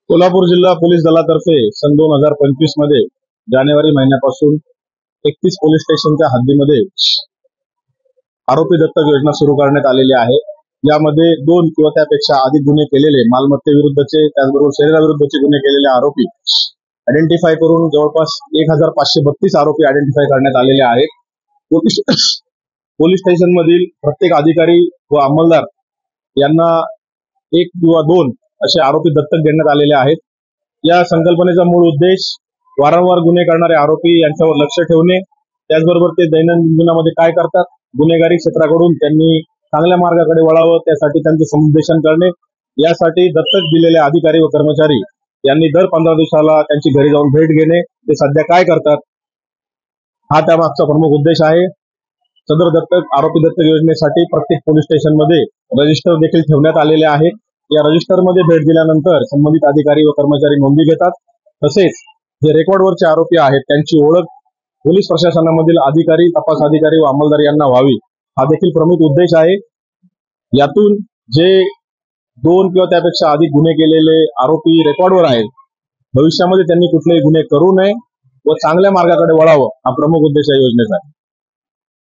कोल्हापूर जिल्हा पोलीस दलातर्फे सन 2025 मध्ये जानेवारी महिन्यापासून 31 पोलीस स्टेशनच्या हद्दीमध्ये आरोपी दत्तक योजना सुरू करण्यात आलेली आहे। यामध्ये 2 किंवा त्यापेक्षा अधिक गुन्हे केलेले मालमत्तेविरुद्धचे त्याचबरोबर शरीराविरुद्धचे गुन्हे केलेले आरोपी आयडेंटिफाय करून जवळपास 1532 आरोपी आयडेंटिफाय करण्यात आलेले आहेत। पोलीस स्टेशन मधील प्रत्येक अधिकारी व अंमलदार यांना 1 किंवा 2 असे आरोपी दत्तक देण्यात आलेले आहेत। या संकल्पनेचा मूळ उद्देश वारंवार गुन्हे करणारे आरोपी यांच्यावर लक्ष ठेवणे, त्याचबरोबर ते दैनंदिन जीवनामध्ये काय करतात, गुन्हेगारी क्षेत्राकडून त्यांनी चांगल्या मार्गाकडे वळावं, त्यासाठी त्यांचे समुपदेशन करणे, यासाठी दत्तक दिलेले अधिकारी व कर्मचारी यांनी दर 15 दिवसाला त्यांची घरी जाऊन भेट घेणे, ते सध्या काय करतात, हा त्यामागचा प्रमुख उद्देश आहे। सदर दत्तक आरोपी दत्तक योजनेसाठी प्रत्येक पोलीस स्टेशनमध्ये रजिस्टर देखील ठेवण्यात आलेले आहे। या रजिस्टरमध्ये भेट दिल्यानंतर संबंधित अधिकारी व कर्मचारी नोंदी घेतात। तसेच जे रेकॉर्डवरचे आरोपी आहेत त्यांची ओळख पोलीस प्रशासनामधील अधिकारी, तपास अधिकारी व अंमलदार यांना व्हावी, हा देखील प्रमुख उद्देश आहे। यातून जे 2 किंवा त्यापेक्षा अधिक गुन्हे केलेले आरोपी रेकॉर्डवर आहेत, भविष्यामध्ये त्यांनी कुठलेही गुन्हे करू नये व चांगल्या मार्गाकडे वळावं, हा प्रमुख उद्देश या योजनेचा आहे।